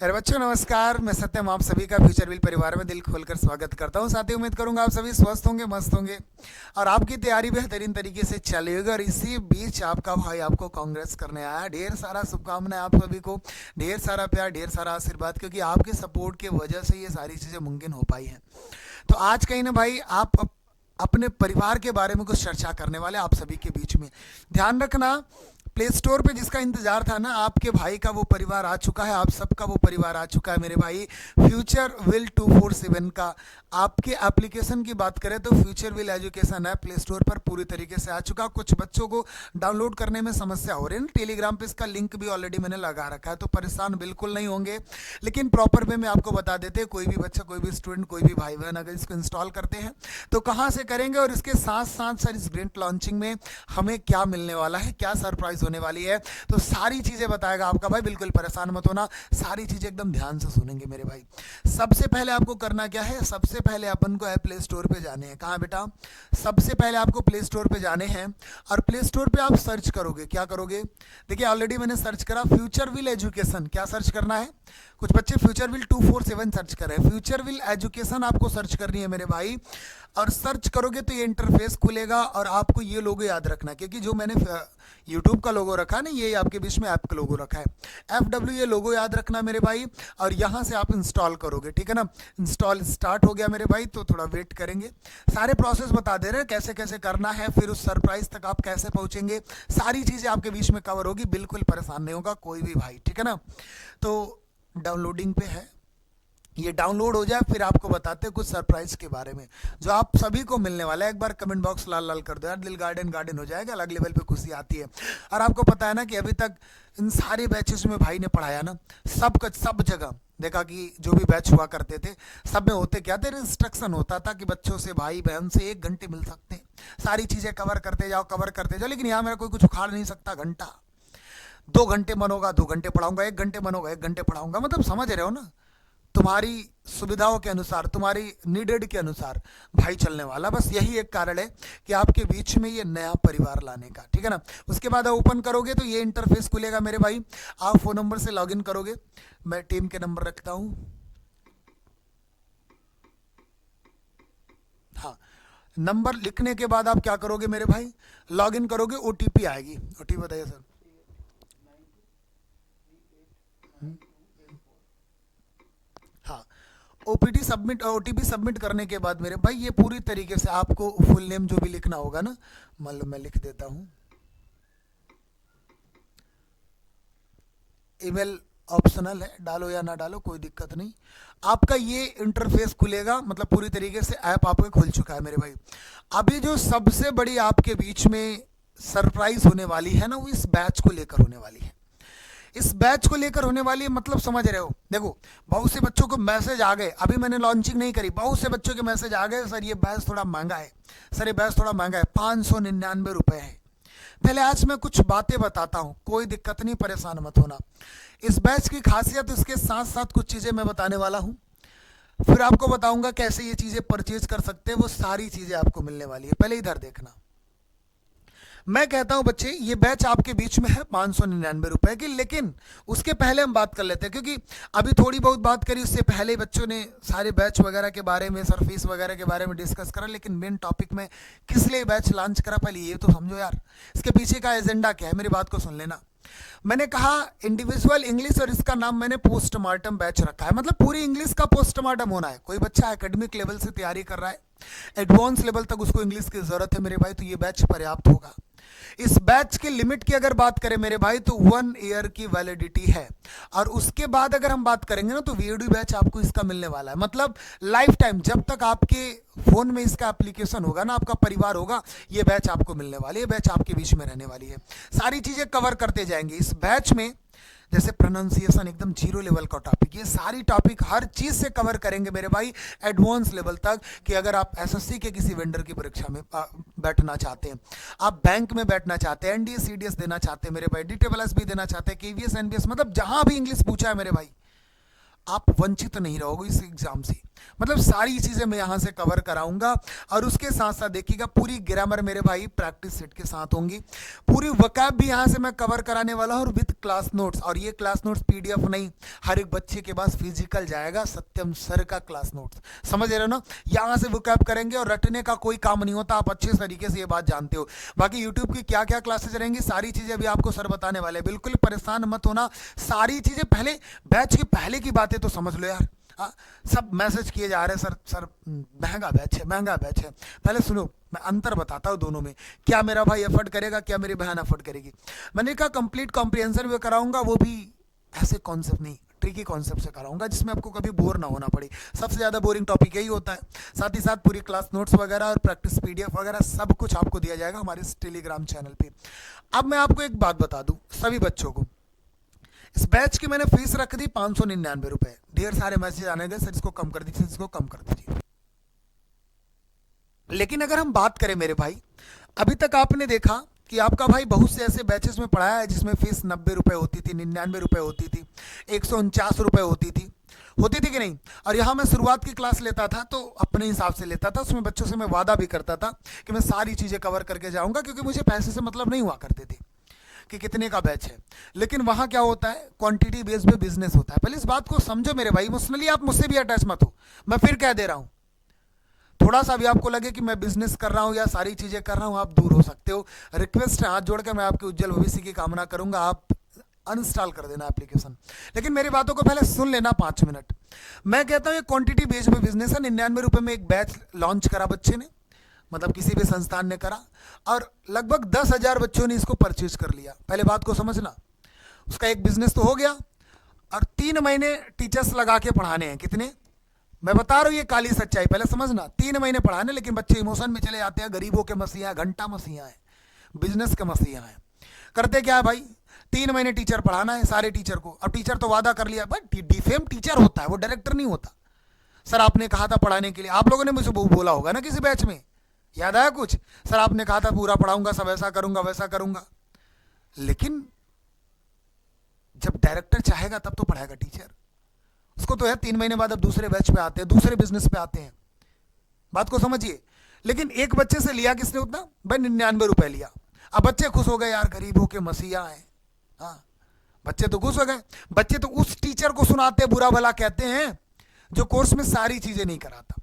अरे बच्चों नमस्कार। मैं सत्यम आप सभी का फ्यूचर विल परिवार में दिल खोलकर स्वागत करता हूं। साथ ही उम्मीद करूंगा आप सभी स्वस्थ होंगे, मस्त होंगे और आपकी तैयारी बेहतरीन तरीके से चली होगी। और इसी बीच आपका भाई आपको कांग्रेस करने आया। ढेर सारा शुभकामनाएं आप सभी को, ढेर सारा प्यार, ढेर सारा आशीर्वाद, क्योंकि आपके सपोर्ट की वजह से ये सारी चीज़ें मुमकिन हो पाई हैं। तो आज कहीं ना भाई आप अपने परिवार के बारे में कुछ चर्चा करने वाले आप सभी के बीच में। ध्यान रखना, प्ले स्टोर पे जिसका इंतजार था ना, आपके भाई का वो परिवार आ चुका है, आप सबका वो परिवार आ चुका है मेरे भाई। फ्यूचर विल 247 का आपके एप्लीकेशन की बात करें तो फ्यूचर विल एजुकेशन है प्ले स्टोर पर पूरी तरीके से आ चुका। कुछ बच्चों को डाउनलोड करने में समस्या हो रही है ना, टेलीग्राम पे इसका लिंक भी ऑलरेडी मैंने लगा रखा है, तो परेशान बिल्कुल नहीं होंगे। लेकिन प्रॉपर वे में आपको बता देते हैं, कोई भी बच्चा, कोई भी स्टूडेंट, कोई भी भाई बहन अगर इसको इंस्टॉल करते हैं तो कहाँ से करेंगे, और इसके साथ साथ सर इस ग्रेट लॉन्चिंग में हमें क्या मिलने वाला है, क्या सरप्राइज होने वाली है, तो सारी चीजें बताएगा आपका भाई। बिल्कुल परेशान मत होना, सारी चीजें एकदम ध्यान से सुनेंगे मेरे भाई। सबसे पहले आपको करना क्या है, सबसे पहले अपन को प्ले स्टोर पे जाने हैं। कहाँ बेटा, सबसे पहले आपको प्ले स्टोर पे जाने हैं और प्ले स्टोर पे आप सर्च करोगे। क्या करोगे, देखिए ऑलरेडी मैंने सर्च करा फ्यूचर विल एजुकेशन। क्या सर्च करना है, कुछ बच्चे फ्यूचर विल 247 सर्च कर रहे हैं, फ्यूचर विल एजुकेशन आपको सर्च करनी है मेरे भाई। और सर्च करोगे तो ये इंटरफेस खुलेगा और आपको ये लोगो याद रखना, क्योंकि जो मैंने यूट्यूब का लोगो रखा है ना, ये आपके बीच में ऐप का लोगो रखा है, FW, ये लोगो याद रखना मेरे भाई। और यहाँ से आप इंस्टॉल करोगे, ठीक है ना। इंस्टॉल स्टार्ट हो गया मेरे भाई, तो थोड़ा वेट करेंगे। सारे प्रोसेस बता दे रहे हैं कैसे कैसे करना है, फिर उस सरप्राइज तक आप कैसे पहुंचेंगे, सारी चीज़ें आपके बीच में कवर होगी। बिल्कुल परेशान नहीं होगा कोई भी भाई, ठीक है ना। तो डाउनलोडिंग पे है, ये डाउनलोड हो जाए फिर आपको बताते हैं कुछ सरप्राइज के बारे में जो आप सभी को मिलने वाला है। एक बार कमेंट बॉक्स लाल लाल कर दो यार, दिल गार्डन गार्डन हो जाएगा, अलग लेवल पे खुशी आती है। और आपको पता है ना कि अभी तक इन सारे बैचेस में भाई ने पढ़ाया ना, सब जगह देखा कि जो भी बैच हुआ करते थे सब में होते क्या थे, इंस्ट्रक्शन होता था कि बच्चों से, भाई बहन से 1 घंटे मिल सकते हैं, सारी चीज़ें कवर करते जाओ, कवर करते जाओ। लेकिन यहाँ मेरा कोई कुछ उखाड़ नहीं सकता। घंटा 2 घंटे मन होगा 2 घंटे पढ़ाऊंगा, 1 घंटे मन होगा 1 घंटे पढ़ाऊंगा, मतलब समझ रहे हो ना। तुम्हारी सुविधाओं के अनुसार, तुम्हारी नीडेड के अनुसार भाई चलने वाला। बस यही एक कारण है कि आपके बीच में ये नया परिवार लाने का, ठीक है ना। उसके बाद आप ओपन करोगे तो ये इंटरफेस खुलेगा मेरे भाई। आप फोन नंबर से लॉगिन करोगे, मैं टीम के नंबर रखता हूं। हाँ, नंबर लिखने के बाद आप क्या करोगे मेरे भाई, लॉगिन करोगे, OTP आएगी। OTP बताइए सर। हाँ, OTP सबमिट करने के बाद मेरे भाई ये पूरी तरीके से आपको फुल नेम जो भी लिखना होगा ना, मान लो मैं लिख देता हूँ, ईमेल ऑप्शनल है, डालो या ना डालो कोई दिक्कत नहीं। आपका ये इंटरफेस खुलेगा, मतलब पूरी तरीके से ऐप आपका खुल चुका है मेरे भाई। अभी जो सबसे बड़ी आपके बीच में सरप्राइज होने वाली है ना, वो इस बैच को लेकर होने वाली है। इस बैच को लेकर होने वाली है, मतलब समझ रहे हो। देखो, बहुत से बच्चों को मैसेज आ गए, अभी मैंने लॉन्चिंग नहीं करी, बहुत से बच्चों के मैसेज आ गए, सर ये बैच थोड़ा महंगा है, सर ये बैच थोड़ा महंगा है, 599 रुपये है। पहले आज मैं कुछ बातें बताता हूँ, कोई दिक्कत नहीं, परेशान मत होना। इस बैच की खासियत, इसके साथ साथ कुछ चीज़ें मैं बताने वाला हूँ, फिर आपको बताऊंगा कैसे ये चीज़ें परचेज कर सकते हैं, वो सारी चीज़ें आपको मिलने वाली है। पहले इधर देखना, मैं कहता हूं बच्चे ये बैच आपके बीच में है 599 रुपए की। लेकिन उसके पहले हम बात कर लेते हैं, क्योंकि अभी थोड़ी बहुत बात करी, उससे पहले बच्चों ने सारे बैच वगैरह के बारे में, सर फीस वगैरह के बारे में डिस्कस करा। लेकिन मेन टॉपिक में किस लिए बैच लॉन्च करा, पहले ये तो समझो यार, इसके पीछे का एजेंडा क्या है, मेरी बात को सुन लेना। मैंने कहा इंडिविजुअल इंग्लिश, और इसका नाम मैंने पोस्टमार्टम बैच रखा है, मतलब पूरी इंग्लिश का पोस्टमार्टम होना है। कोई बच्चा एकेडमिक लेवल से तैयारी कर रहा है, एडवांस लेवल तक उसको इंग्लिश की जरूरत है मेरे भाई, तो ये बैच पर्याप्त होगा। इस बैच के लिमिट की अगर बात करें मेरे भाई, तो 1 ईयर की वैलिडिटी है। और उसके बाद अगर हम बात करेंगे ना, तो VOD बैच आपको इसका मिलने वाला है, मतलब लाइफ टाइम, जब तक आपके फोन में इसका एप्लीकेशन होगा ना, आपका परिवार होगा, ये बैच आपको मिलने वाली है, बैच आपके बीच में रहने वाली है। सारी चीजें कवर करते जाएंगे इस बैच में, जैसे प्रोनाउंसिएशन एकदम 0 लेवल का टॉपिक, ये सारी टॉपिक हर चीज से कवर करेंगे मेरे भाई, एडवांस लेवल तक। कि अगर आप SSC के किसी वेंडर की परीक्षा में बैठना चाहते हैं, आप बैंक में बैठना चाहते हैं, NDA CDS देना चाहते हैं मेरे भाई, DTSS भी देना चाहते हैं, KVS NBS, मतलब जहां भी इंग्लिश पूछा है मेरे भाई, आप वंचित नहीं रहोगे इस एग्जाम से। मतलब सारी चीजें मैं यहाँ से कवर कराऊंगा, और उसके साथ साथ देखिएगा पूरी ग्रामर मेरे भाई प्रैक्टिस सेट के साथ होंगी, पूरी वकाब भी यहाँ से मैं कवर कराने वाला हूँ, और विद क्लास नोट्स। और ये क्लास नोट्स पीडीएफ नहीं, हर एक बच्चे के पास फिजिकल जाएगा, सत्यम सर का क्लास नोट्स, समझ रहे हो ना। यहाँ से वकाब करेंगे और रटने का कोई काम नहीं होता, आप अच्छे तरीके से ये बात जानते हो। बाकी यूट्यूब की क्या क्या क्लासेज रहेंगी, सारी चीजें भी आपको सर बताने वाले, बिल्कुल परेशान मत होना। सारी चीजें पहले बैच की पहले की बातें तो समझ लो यार। सब मैसेज किए जा रहे हैं, सर सर महंगा बैच है, महंगा बैच है। पहले सुनो, मैं अंतर बताता हूँ दोनों में, क्या मेरा भाई एफर्ट करेगा, क्या मेरी बहन एफर्ट करेगी। मैंने कहा कंप्लीट कॉम्प्रिहेंशन भी कराऊंगा, वो भी ऐसे कॉन्सेप्ट नहीं, ट्रिकी कॉन्सेप्ट से कराऊंगा जिसमें आपको कभी बोर ना होना पड़े। सबसे ज़्यादा बोरिंग टॉपिक यही होता है। साथ ही साथ पूरी क्लास नोट्स वगैरह और प्रैक्टिस पीडीएफ वगैरह सब कुछ आपको दिया जाएगा हमारे इस टेलीग्राम चैनल पे। अब मैं आपको एक बात बता दूं, सभी बच्चों को इस बैच की मैंने फीस रख दी 599 रुपए। ढेर सारे मैसेज आने गए, सर इसको कम कर दीजिए, इसको कम कर दीजिए। लेकिन अगर हम बात करें मेरे भाई, अभी तक आपने देखा कि आपका भाई बहुत से ऐसे बैचेस में पढ़ाया है जिसमें फीस 90 रुपए होती थी, 99 रुपए होती थी, 149 रुपए होती थी कि नहीं। और यहाँ मैं शुरुआत की क्लास लेता था तो अपने हिसाब से लेता था, उसमें बच्चों से मैं वादा भी करता था कि मैं सारी चीज़ें कवर करके जाऊँगा, क्योंकि मुझे पैसे से मतलब नहीं हुआ करते थे कि कितने का बैच है। लेकिन वहाँ क्या होता है, क्वांटिटी बेस्ड पे बिजनेस होता है। पहले इस बात को समझो मेरे भाई, इमोशनली आप मुझसे भी अटैच मत हो, मैं फिर कह दे रहा हूँ। थोड़ा सा भी आपको लगे कि मैं बिजनेस कर रहा हूँ या सारी चीज़ें कर रहा हूँ, आप दूर हो सकते हो। रिक्वेस्ट है, हाथ जोड़कर मैं आपके उज्जवल भविष्य की कामना करूंगा, आप अनइंस्टॉल कर देना एप्लीकेशन। लेकिन मेरी बातों को पहले सुन लेना 5 मिनट। मैं कहता हूँ ये क्वांटिटी बेस्ड पे बिजनेस है। 99 रुपए में एक बैच लॉन्च करा बच्चे ने, मतलब किसी भी संस्थान ने करा, और लगभग 10,000 बच्चों ने इसको परचेज कर लिया। पहले बात को समझना, उसका एक बिजनेस तो हो गया, और 3 महीने टीचर्स लगा के पढ़ाने हैं। कितने, मैं बता रहा हूँ ये काली सच्चाई, पहले समझना। 3 महीने पढ़ाने, लेकिन बच्चे इमोशन में चले जाते हैं, गरीबों के मसीहा, घंटा मसीहा है, बिजनेस के मसीहा है। करते क्या है भाई, 3 महीने टीचर पढ़ाना है सारे टीचर को। अब टीचर तो वादा कर लिया, बट डिफेम टीचर होता है, वो डायरेक्टर नहीं होता। सर आपने कहा था पढ़ाने के लिए, आप लोगों ने मुझे बोला होगा ना किसी बैच में, याद आया कुछ, सर आपने कहा था पूरा पढ़ाऊंगा, सब ऐसा करूंगा वैसा करूंगा। लेकिन जब डायरेक्टर चाहेगा तब तो पढ़ाएगा टीचर। उसको तो है 3 महीने बाद अब दूसरे बैच पे आते हैं, दूसरे बिजनेस पे आते हैं, बात को समझिए। लेकिन एक बच्चे से लिया किसने उतना, भाई 99 रुपए लिया। अब बच्चे खुश हो गए, यार गरीबों के मसीहा है। हाँ, बच्चे तो खुश हो गए। बच्चे तो उस टीचर को सुनाते बुरा भला कहते हैं जो कोर्स में सारी चीजें नहीं कराता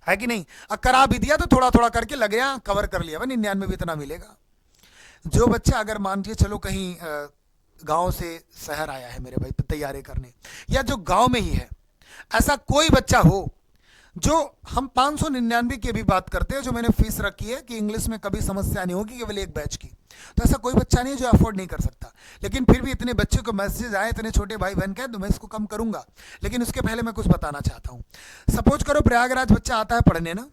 है कि नहीं। अब करा भी दिया तो थोड़ा थोड़ा करके लग गया, कवर कर लिया, 99 भी इतना मिलेगा। जो बच्चा अगर मान के चलो कहीं गांव से शहर आया है मेरे भाई तैयारी करने, या जो गांव में ही है, ऐसा कोई बच्चा हो जो, हम 599 की भी बात करते हैं जो मैंने फीस रखी है कि इंग्लिश में कभी समस्या नहीं होगी केवल एक बैच की, तो ऐसा कोई बच्चा नहीं है जो अफोर्ड नहीं कर सकता। लेकिन फिर भी इतने बच्चे को मैसेज आए, इतने छोटे भाई बहन के, तो मैं इसको कम करूंगा। लेकिन उसके पहले मैं कुछ बताना चाहता हूँ। सपोज करो प्रयागराज बच्चा आता है पढ़ने ना,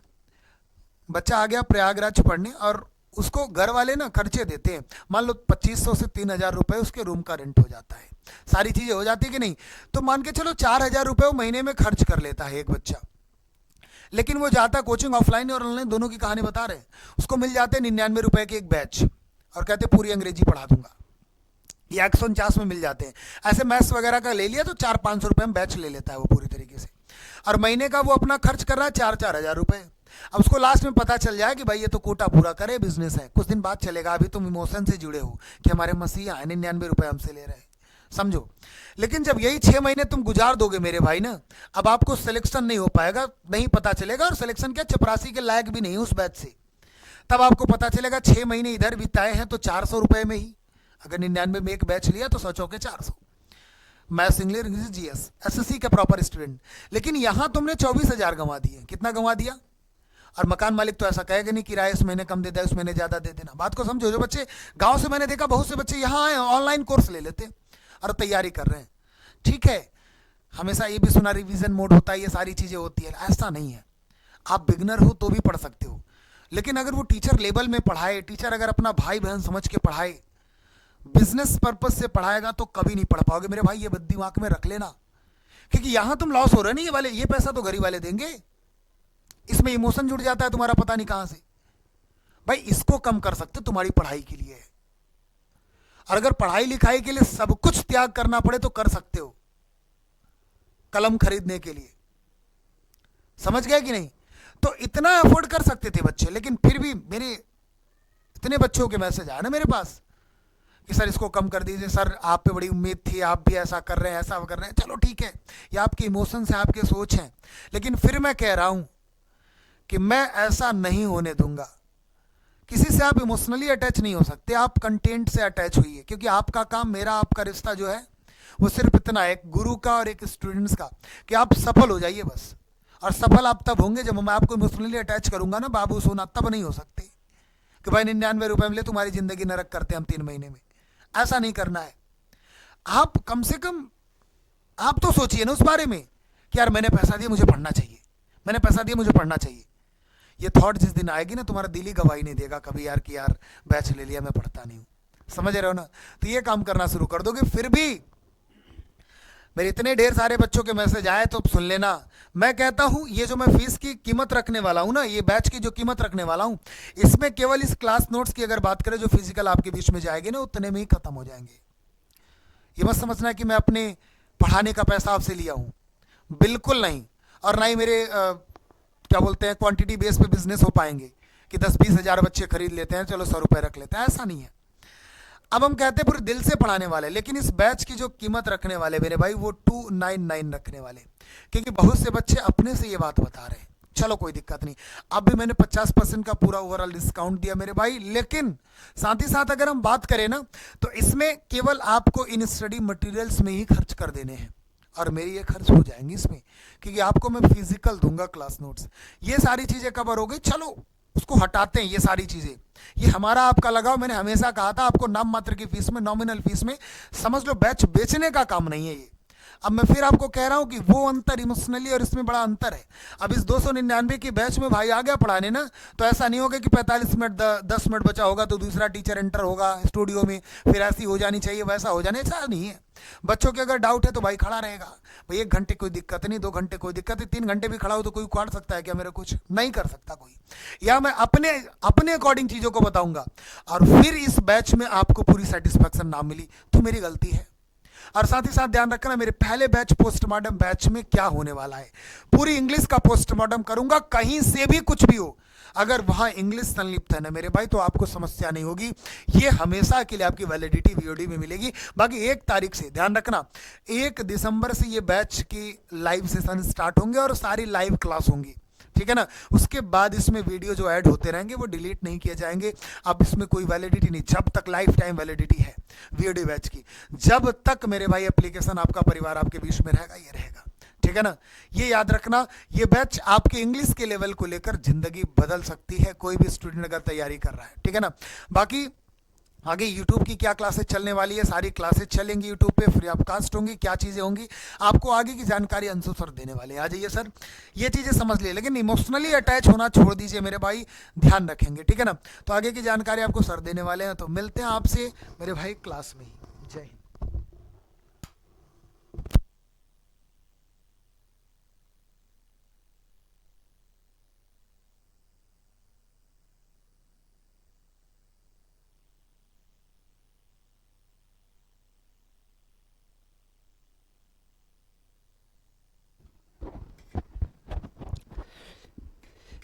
बच्चा आ गया प्रयागराज पढ़ने, और उसको घर वाले ना खर्चे देते हैं, मान लो 2500 से 3000 रुपए उसके रूम का रेंट हो जाता है, सारी चीजें हो जाती है कि नहीं। तो मान के चलो 4000 रुपए वो महीने में खर्च कर लेता है एक बच्चा। लेकिन वो जाता है कोचिंग, ऑफलाइन और ऑनलाइन दोनों की कहानी बता रहे हैं, उसको मिल जाते हैं 99 रुपए के एक बैच, और कहते पूरी अंग्रेजी पढ़ा दूंगा, या 149 में मिल जाते हैं। ऐसे मैथ्स वगैरह का ले लिया तो 400-500 रुपए में बैच ले लेता है वो पूरी तरीके से, और महीने का वो अपना खर्च कर रहा है 4-4 हजार रुपए। अब उसको लास्ट में पता चल जाए कि भाई ये तो कोटा पूरा करे, बिजनेस है, कुछ दिन बाद चलेगा, अभी तुम इमोशन से जुड़े हो कि हमारे मसीहा है 99 रुपए हमसे ले रहे हैं, समझो। लेकिन जब यही 6 महीने तुम गुजार दोगे मेरे भाई ना, अब आपको सिलेक्शन नहीं हो पाएगा, नहीं पता चलेगा, और सिलेक्शन क्या, चपरासी के लायक भी नहीं उस बैच से। तब आपको पता चलेगा 6 महीने इधर बिताए हैं तो 400 रुपए में ही, अगर 99 में एक बैच लिया तो 100 चौके 400, मैथ्स इंग्लिश जीएस एसएससी का प्रॉपर स्टूडेंट। लेकिन यहां तुमने 24,000 गंवा दिए, कितना गंवा दिया। और मकान मालिक तो ऐसा कहेगा नहीं किराया इस महीने कम दे दे, उस महीने ज्यादा दे देना। बात को समझो। जो बच्चे गांव से, मैंने देखा बहुत से बच्चे यहाँ आए ऑनलाइन कोर्स ले लेते और तैयारी कर रहे हैं, ठीक है। हमेशा ये भी सुना रिवीजन मोड होता है, ये सारी चीजें होती है, ऐसा नहीं है। आप बिगनर हो तो भी पढ़ सकते हो, लेकिन अगर वो टीचर लेवल में पढ़ाए, टीचर अगर अपना भाई बहन समझ के पढ़ाए, बिजनेस पर्पज से पढ़ाएगा तो कभी नहीं पढ़ पाओगे मेरे भाई, ये दिमाग में रख लेना। क्योंकि यहां तुम लॉस हो रहे नहीं, ये वाले, ये पैसा तो गरीब वाले देंगे, इसमें इमोशन जुड़ जाता है तुम्हारा पता नहीं कहां से। भाई इसको कम कर सकते तुम्हारी पढ़ाई के लिए, और अगर पढ़ाई लिखाई के लिए सब कुछ त्याग करना पड़े तो कर सकते हो। कलम खरीदने के लिए। समझ गए कि नहीं? तो इतना अफोर्ड कर सकते थे बच्चे, लेकिन फिर भी मेरे इतने बच्चों के मैसेज आए ना मेरे पास कि सर इसको कम कर दीजिए, सर आप पे बड़ी उम्मीद थी, आप भी ऐसा कर रहे हैं, ऐसा कर रहे हैं। चलो ठीक है, ये आपके इमोशंस हैं, आपके सोच हैं, लेकिन फिर मैं कह रहा हूं कि मैं ऐसा नहीं होने दूंगा। किसी से आप इमोशनली अटैच नहीं हो सकते, आप कंटेंट से अटैच हुई है, क्योंकि आपका काम, मेरा आपका रिश्ता जो है वो सिर्फ इतना है, एक गुरु का और एक स्टूडेंट्स का, कि आप सफल हो जाइए बस। और सफल आप तब होंगे जब मैं आपको इमोशनली अटैच करूंगा ना बाबू सोना, तब नहीं हो सकते कि भाई 99 रुपए मिले तुम्हारी जिंदगी नरक करते हैं हम 3 महीने में। ऐसा नहीं करना है। आप कम से कम आप तो सोचिए ना उस बारे में कि यार मैंने पैसा दिया मुझे पढ़ना चाहिए, मैंने पैसा दिया मुझे पढ़ना चाहिए। ये थॉट जिस दिन आएगी ना, तुम्हारा दिल ही गवाही नहीं देगा कभी यार कि यार बैच ले लिया मैं पढ़ता नहीं हूं। समझ रहे हो ना? तो ये काम करना शुरू कर दोगे। फिर भी मेरे इतने ढेर सारे बच्चों के मैसेज आए तो सुन लेना। मैं कहता हूं ये जो मैं फीस की कीमत रखने वाला हूं ना, ये बैच की जो कीमत रखने वाला हूं, इसमें केवल इस क्लास नोट्स की अगर बात करें जो फिजिकल आपके बीच में जाएगी ना, उतने में ही खत्म हो जाएंगे। ये मत समझना कि मैं अपने पढ़ाने का पैसा आपसे लिया हूं, बिल्कुल नहीं। और ना ही मेरे क्या बोलते हैं क्वांटिटी बेस पे बिजनेस हो पाएंगे कि 10-20 हज़ार बच्चे खरीद लेते हैं, चलो 100 रुपए रख लेते हैं, ऐसा नहीं है। अब हम कहते हैं पूरे दिल से पढ़ाने वाले, लेकिन इस बैच की जो कीमत रखने वाले मेरे भाई वो 299 रखने वाले, क्योंकि बहुत से बच्चे अपने से ये बात बता रहे हैं। चलो कोई दिक्कत नहीं, अब भी मैंने 50% का पूरा ओवरऑल डिस्काउंट दिया मेरे भाई, लेकिन साथ ही साथ अगर हम बात करें ना, तो इसमें केवल आपको इन स्टडी मटेरियल्स में ही खर्च कर देने हैं, और मेरी ये खर्च हो जाएंगी इसमें, क्योंकि आपको मैं फिजिकल दूंगा क्लास नोट्स, ये सारी चीजें कवर हो गई। चलो उसको हटाते हैं, ये सारी चीजें, ये हमारा आपका लगाओ। मैंने हमेशा कहा था आपको नाम मात्र की फीस में, नॉमिनल फीस में समझ लो, बैच बेचने का काम नहीं है ये। अब मैं फिर आपको कह रहा हूं कि वो अंतर इमोशनली और इसमें बड़ा अंतर है। अब इस 299 की बैच में भाई आ गया पढ़ाने ना, तो ऐसा नहीं होगा कि 45 मिनट 10 मिनट बचा होगा तो दूसरा टीचर एंटर होगा स्टूडियो में, फिर ऐसी हो जानी चाहिए, वैसा हो जाने, ऐसा नहीं है। बच्चों के अगर डाउट है तो भाई खड़ा रहेगा भाई, 1 घंटे कोई दिक्कत नहीं, 2 घंटे कोई दिक्कत नहीं, 3 घंटे भी खड़ा हो तो कोई उखाड़ सकता है क्या मेरे? कुछ नहीं कर सकता कोई। या मैं अपने अकॉर्डिंग चीजों को बताऊंगा, और फिर इस बैच में आपको पूरी सेटिस्फेक्शन ना मिली तो मेरी गलती है। और साथ ही साथ ध्यान रखना, मेरे पहले बैच पोस्टमार्टम बैच में क्या होने वाला है, पूरी इंग्लिश का पोस्टमार्टम करूंगा, कहीं से भी कुछ भी हो, अगर वहां इंग्लिश संलिप्त है ना मेरे भाई, तो आपको समस्या नहीं होगी। ये हमेशा के लिए आपकी वैलिडिटी वीओडी में मिलेगी। बाकी 1 तारीख से ध्यान रखना, 1 दिसंबर से ये बैच की लाइव सेशन स्टार्ट होंगे और सारी लाइव क्लास होंगी, ठीक है ना? उसके बाद इसमें वीडियो जो ऐड होते रहेंगे वो डिलीट नहीं किए जाएंगे। अब इसमें कोई वैलिडिटी नहीं, जब तक लाइफ टाइम वैलिडिटी है वीडियो बैच की, जब तक मेरे भाई एप्लीकेशन आपका परिवार आपके बीच में रहेगा, ये रहेगा, ठीक है ना? ये याद रखना, ये बैच आपके इंग्लिश के लेवल को लेकर जिंदगी बदल सकती है, कोई भी स्टूडेंट अगर तैयारी कर रहा है, ठीक है ना? बाकी आगे YouTube की क्या क्लासेस चलने वाली है, सारी क्लासेस चलेंगी YouTube पे, फ्री ऑफ कास्ट होंगी, क्या चीज़ें होंगी आपको आगे की जानकारी अंशु सर देने वाले हैं। आ जाइए सर, ये चीज़ें समझ लिए, लेकिन इमोशनली अटैच होना छोड़ दीजिए मेरे भाई, ध्यान रखेंगे, ठीक है ना? तो आगे की जानकारी आपको सर देने वाले हैं, तो मिलते हैं आपसे मेरे भाई क्लास में ही। जय हिंद।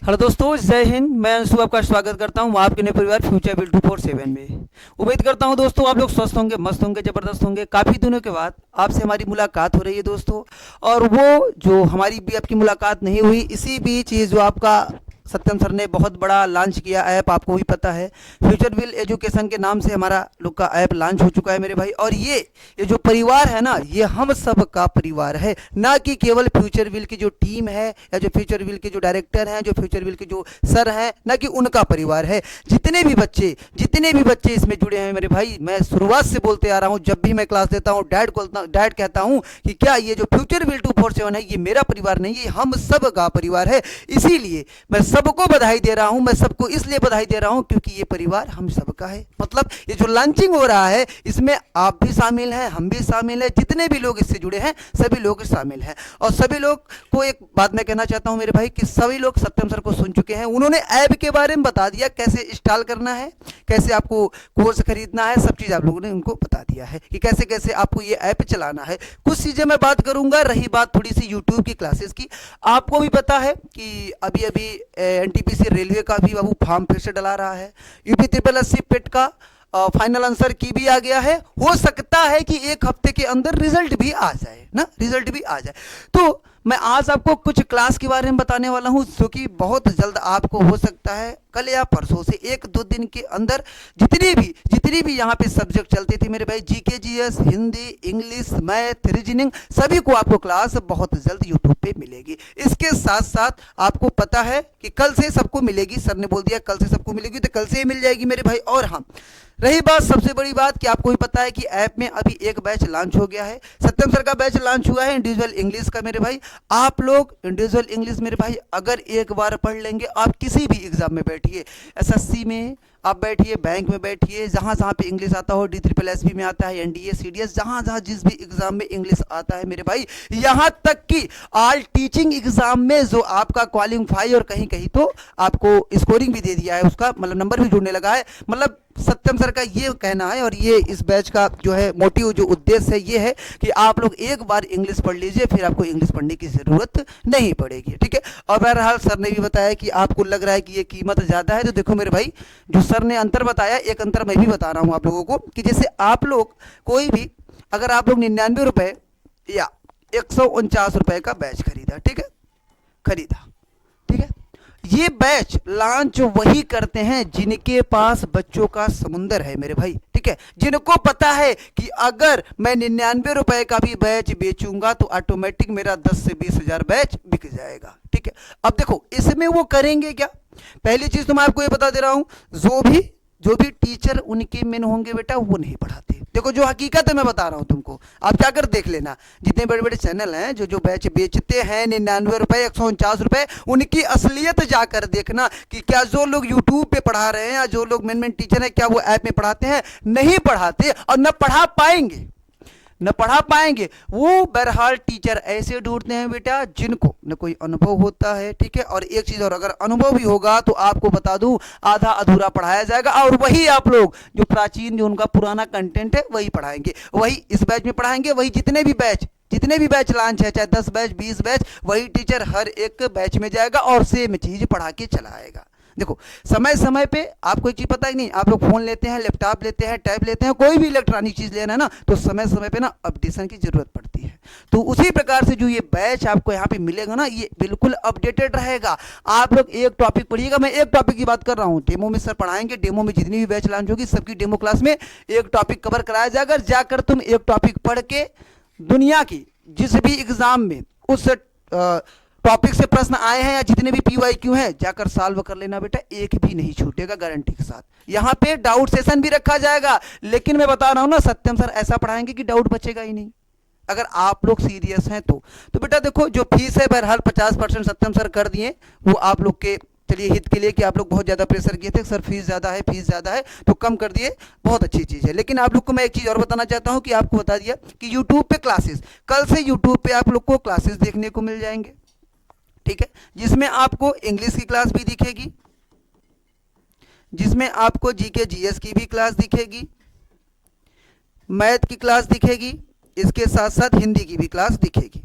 हेलो दोस्तों, जय हिंद। मैं अंशु आपका स्वागत करता हूं आपके नए परिवार फ्यूचर बिल 247 में। उम्मीद करता हूं दोस्तों आप लोग स्वस्थ होंगे, मस्त होंगे, ज़बरदस्त होंगे। काफ़ी दिनों के बाद आपसे हमारी मुलाकात हो रही है दोस्तों, और वो जो हमारी भी आपकी मुलाकात नहीं हुई, इसी बीच ये जो आपका सत्यम सर ने बहुत बड़ा लॉन्च किया ऐप, आपको भी पता है, फ्यूचर विल एजुकेशन के नाम से हमारा लोग का ऐप लॉन्च हो चुका है मेरे भाई। और ये जो परिवार है ना, ये हम सब का परिवार है, ना कि केवल फ्यूचर विल की जो टीम है या जो फ्यूचर विल के जो डायरेक्टर हैं, जो फ्यूचर विल के जो सर हैं, ना कि उनका परिवार है। जितने भी बच्चे इसमें जुड़े हैं मेरे भाई, मैं शुरुआत से बोलते आ रहा हूँ, जब भी मैं क्लास देता हूँ डैड कहता हूँ कि क्या ये जो फ्यूचर विल 247 है, ये मेरा परिवार नहीं है, हम सब का परिवार है। इसीलिए मैं सब सबको बधाई दे रहा हूं। मैं सबको इसलिए बधाई दे रहा हूं क्योंकि ये परिवार हम सबका है। मतलब ये जो लॉन्चिंग हो रहा है इसमें आप भी शामिल हैं, हम भी शामिल हैं, जितने भी लोग इससे जुड़े हैं सभी लोग शामिल हैं। और सभी लोग को एक बात मैं कहना चाहता हूं मेरे भाई कि सभी लोग सत्यम सर को सुन चुके हैं। उन्होंने ऐप के बारे में बता दिया, कैसे इंस्टॉल करना है, कैसे आपको कोर्स खरीदना है, सब चीज़ आप लोगों ने उनको बता दिया है कि कैसे कैसे आपको ये ऐप चलाना है। कुछ चीज़ें मैं बात करूंगा। रही बात थोड़ी सी यूट्यूब की क्लासेस की, आपको भी पता है कि अभी अभी एनटीपीसी रेलवे का भी बाबू फॉर्म फिर से डला रहा है। यूपी 8080 पेट का फाइनल आंसर की भी आ गया है। हो सकता है कि एक हफ्ते के अंदर रिजल्ट भी आ जाए ना, रिजल्ट भी आ जाए। तो मैं आज आपको कुछ क्लास के बारे में बताने वाला हूं जो कि बहुत जल्द आपको हो सकता है कल या परसों से 1-2 दिन के अंदर जितनी भी यहाँ पे सब्जेक्ट चलते थे मेरे भाई, GK GS, Hindi, English, math, reasoning, सभी को आपको क्लास बहुत जल्द यूट्यूब पे मिलेगी। इसके साथ साथ आपको पता है कि कल से सबको मिलेगी। सर ने बोल दिया कल से सबको मिलेगी, तो कल से ही मिल जाएगी मेरे भाई। और हाँ, रही बात सबसे बड़ी बात कि आपको भी पता है कि ऐप में अभी एक बैच लॉन्च हो गया है। सत्यम सर का बैच लॉन्च हुआ है इंडिविजुअल इंग्लिश का मेरे भाई। आप लोग इंडिविजुअल इंग्लिश मेरे भाई अगर एक बार पढ़ लेंगे, आप किसी भी एग्जाम में बैठिए, एसएससी में आप बैठिए, बैंक में बैठिए, जहाँ जहाँ पे इंग्लिश आता हो, DSSB में आता है, एनडीए, सीडीएस, जहाँ जहाँ जिस भी एग्जाम में इंग्लिश आता है मेरे भाई, यहाँ तक कि ऑल टीचिंग एग्जाम में जो आपका क्वालिफाई और कहीं कहीं तो आपको स्कोरिंग भी दे दिया है, उसका मतलब नंबर भी जुड़ने लगा है। मतलब सत्यम सर का ये कहना है और ये इस बैच का जो है मोटिव, जो उद्देश्य है, ये है कि आप लोग एक बार इंग्लिश पढ़ लीजिए, फिर आपको इंग्लिश पढ़ने की जरूरत नहीं पड़ेगी। ठीक है। और बहरहाल सर ने भी बताया कि आपको लग रहा है कि ये कीमत ज़्यादा है, तो देखो मेरे भाई, जो सर ने अंतर बताया, एक अंतर मैं भी बता रहा हूँ आप लोगों को कि जैसे आप लोग कोई भी, अगर आप लोग 99 रुपये या 149 रुपये का बैच खरीदा, ठीक है, खरीदा, ठीक है, ये बैच लॉन्च वही करते हैं जिनके पास बच्चों का समुंदर है मेरे भाई। ठीक है, जिनको पता है कि अगर मैं 99 रुपए का भी बैच बेचूंगा तो ऑटोमेटिक मेरा 10 से 20 हजार बैच बिक जाएगा। ठीक है, अब देखो इसमें वो करेंगे क्या। पहली चीज तो मैं आपको ये बता दे रहा हूं, जो भी टीचर उनके मेन होंगे बेटा, वो नहीं पढ़ाते। देखो जो हकीकत है मैं बता रहा हूं तुमको, आप जाकर देख लेना, जितने बड़े बड़े चैनल हैं जो बैच बेचते हैं 99 रुपए, 149 रुपए, उनकी असलियत जाकर देखना कि क्या जो लोग यूट्यूब पे पढ़ा रहे हैं या जो लोग मेन टीचर हैं, क्या वो ऐप में पढ़ाते हैं। नहीं पढ़ाते और न पढ़ा पाएंगे, न पढ़ा पाएंगे। वो बहरहाल टीचर ऐसे ढूंढते हैं बेटा जिनको न कोई अनुभव होता है। ठीक है, और एक चीज और, अगर अनुभव भी होगा तो आपको बता दूं आधा अधूरा पढ़ाया जाएगा, और वही आप लोग जो प्राचीन, जो उनका पुराना कंटेंट है वही पढ़ाएंगे, वही इस बैच में पढ़ाएंगे, वही जितने भी बैच लॉन्च है, चाहे 10 बैच 20 बैच, वही टीचर हर एक बैच में जाएगा और सेम चीज पढ़ा के चला आएगा। देखो समय समय पे आपको एक चीज पता ही नहीं, आप लोग फोन लेते हैं, लैपटॉप लेते हैं, टैब लेते हैं, कोई भी इलेक्ट्रॉनिक चीज लेना है ना, तो समय समय पे ना अपडेशन की जरूरत पड़ती है। तो उसी प्रकार से जो ये बैच आपको यहाँ पे मिलेगा ना, ये बिल्कुल अपडेटेड रहेगा। आप लोग एक टॉपिक पढ़िएगा, मैं एक टॉपिक की बात कर रहा हूँ, डेमो में सर पढ़ाएंगे, डेमो में जितनी भी बैच लॉन्च होगी सबकी डेमो क्लास में एक टॉपिक कवर कराया जाएगा। जाकर तुम एक टॉपिक पढ़ के दुनिया की जिस भी एग्जाम में उस टॉपिक से प्रश्न आए हैं या जितने भी PYQ हैं, जाकर सॉल्व कर लेना बेटा, एक भी नहीं छूटेगा गारंटी के साथ। यहाँ पे डाउट सेशन भी रखा जाएगा, लेकिन मैं बता रहा हूँ ना, सत्यम सर ऐसा पढ़ाएंगे कि डाउट बचेगा ही नहीं, अगर आप लोग सीरियस हैं तो बेटा देखो जो फीस है बहरहाल 50% सत्यम सर कर दिए, वो आप लोग के चलिए हित के लिए, कि आप लोग बहुत ज़्यादा प्रेशर किए थे सर फीस ज़्यादा है तो कम कर दिए, बहुत अच्छी चीज़ है। लेकिन आप लोग को मैं एक चीज़ और बताना चाहता हूँ कि आपको बता दिया कि यूट्यूब पे क्लासेस, कल से यूट्यूब पे आप लोग को क्लासेस देखने को मिल जाएंगे। ठीक है, जिसमें आपको इंग्लिश की क्लास भी दिखेगी, जिसमें आपको जीके जीएस की भी क्लास दिखेगी, मैथ की क्लास दिखेगी, इसके साथ साथ हिंदी की भी क्लास दिखेगी।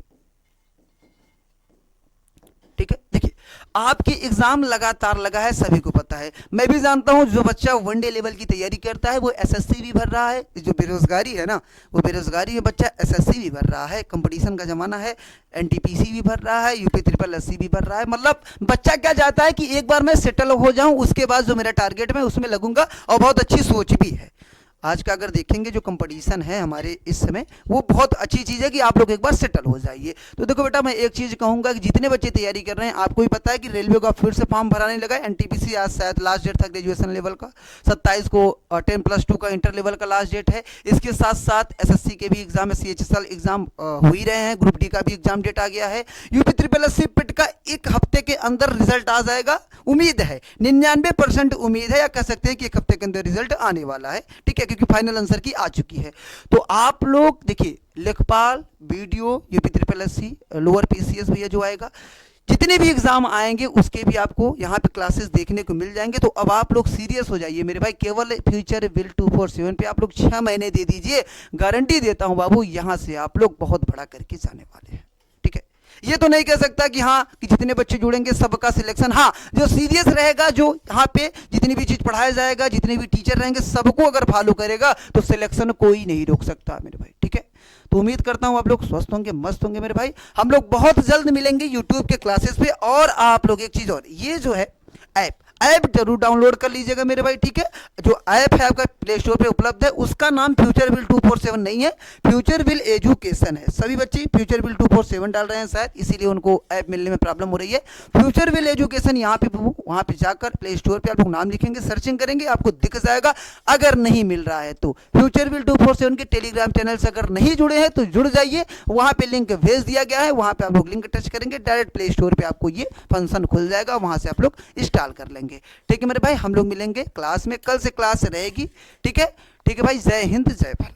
ठीक है, देखिए आपकी एग्जाम लगातार लगा है, सभी को पता है, मैं भी जानता हूं। जो बच्चा वनडे लेवल की तैयारी करता है वो एसएससी भी भर रहा है, जो बेरोजगारी है ना, वो बेरोजगारी में बच्चा एसएससी भी भर रहा है, कंपटीशन का जमाना है, एनटीपीसी भी भर रहा है, यूपी 8080 भी भर रहा है। मतलब बच्चा क्या चाहता है कि एक बार मैं सेटल हो जाऊं, उसके बाद जो मेरा टारगेट मैं उसमें लगूंगा, और बहुत अच्छी सोच भी है। आज का अगर देखेंगे जो कंपटीशन है हमारे इस समय, वो बहुत अच्छी चीज़ है कि आप लोग एक बार सेटल हो जाइए। तो देखो बेटा, मैं एक चीज़ कहूँगा कि जितने बच्चे तैयारी कर रहे हैं, आपको भी पता है कि रेलवे का फिर से फॉर्म भराने लगा है। एनटीपीसी आज शायद लास्ट डेट था ग्रेजुएशन लेवल का, 27 को 10+2 का इंटर लेवल का लास्ट डेट है। इसके साथ साथ एसएससी के भी एग्जाम है, CHSL एग्जाम हो ही रहे हैं, ग्रुप डी का भी एग्जाम डेट आ गया है। यूपी SSC पिट का एक हफ्ते के अंदर रिजल्ट आ जाएगा, उम्मीद है 99% उम्मीद है, या कह सकते हैं कि एक हफ्ते के अंदर रिजल्ट आने वाला है, ठीक है, क्योंकि फाइनल आंसर की आ चुकी है। तो आप लोग देखिए, लेखपाल, video, UP SSC, lower PCS भैया जो आएगा, जितने भी एग्जाम आएंगे उसके भी आपको यहाँ पे क्लासेस देखने को मिल जाएंगे। तो अब आप लोग सीरियस हो जाइए मेरे भाई, केवल फ्यूचर विल 247 पे आप लोग 6 महीने दे दीजिए, गारंटी देता हूँ बाबू, यहाँ से आप लोग बहुत बड़ा करके जाने वाले हैं, ठीक है। ये तो नहीं कह सकता कि हाँ कि जितने बच्चे जुड़ेंगे सबका सिलेक्शन, हाँ जो सीरियस रहेगा, जो यहाँ पे जितनी भी चीज पढ़ाया जाएगा, जितने भी टीचर रहेंगे, सबको अगर फॉलो करेगा तो सिलेक्शन कोई नहीं रोक सकता मेरे भाई, ठीक है। तो उम्मीद करता हूं आप लोग स्वस्थ होंगे, मस्त होंगे मेरे भाई। हम लोग बहुत जल्द मिलेंगे यूट्यूब के क्लासेस पे। और आप लोग एक चीज और, ये जो है ऐप जरूर डाउनलोड कर लीजिएगा मेरे भाई, ठीक है। जो ऐप है आपका प्ले स्टोर पे उपलब्ध है, उसका नाम फ्यूचर विल 247 नहीं है, फ्यूचर विल एजुकेशन है। सभी बच्चे फ्यूचर विल 247 डाल रहे हैं शायद, इसीलिए उनको ऐप मिलने में प्रॉब्लम हो रही है। फ्यूचर विल एजुकेशन यहाँ पे, वहाँ पे जाकर प्ले स्टोर पे आप लोग नाम लिखेंगे, सर्चिंग करेंगे, आपको दिख जाएगा। अगर नहीं मिल रहा है तो फ्यूचर विल 247 के टेलीग्राम चैनल से अगर नहीं जुड़े हैं तो जुड़ जाइए, वहाँ पे लिंक भेज दिया गया है, वहाँ पे आप लोग लिंक टच करेंगे, डायरेक्ट प्ले स्टोर पे आपको ये फंक्शन खुल जाएगा, वहाँ से आप लोग इंस्टॉल कर लेंगे, ठीक है मेरे भाई। हम लोग मिलेंगे क्लास में, कल से क्लास रहेगी, ठीक है, ठीक है भाई। जय हिंद, जय भारत।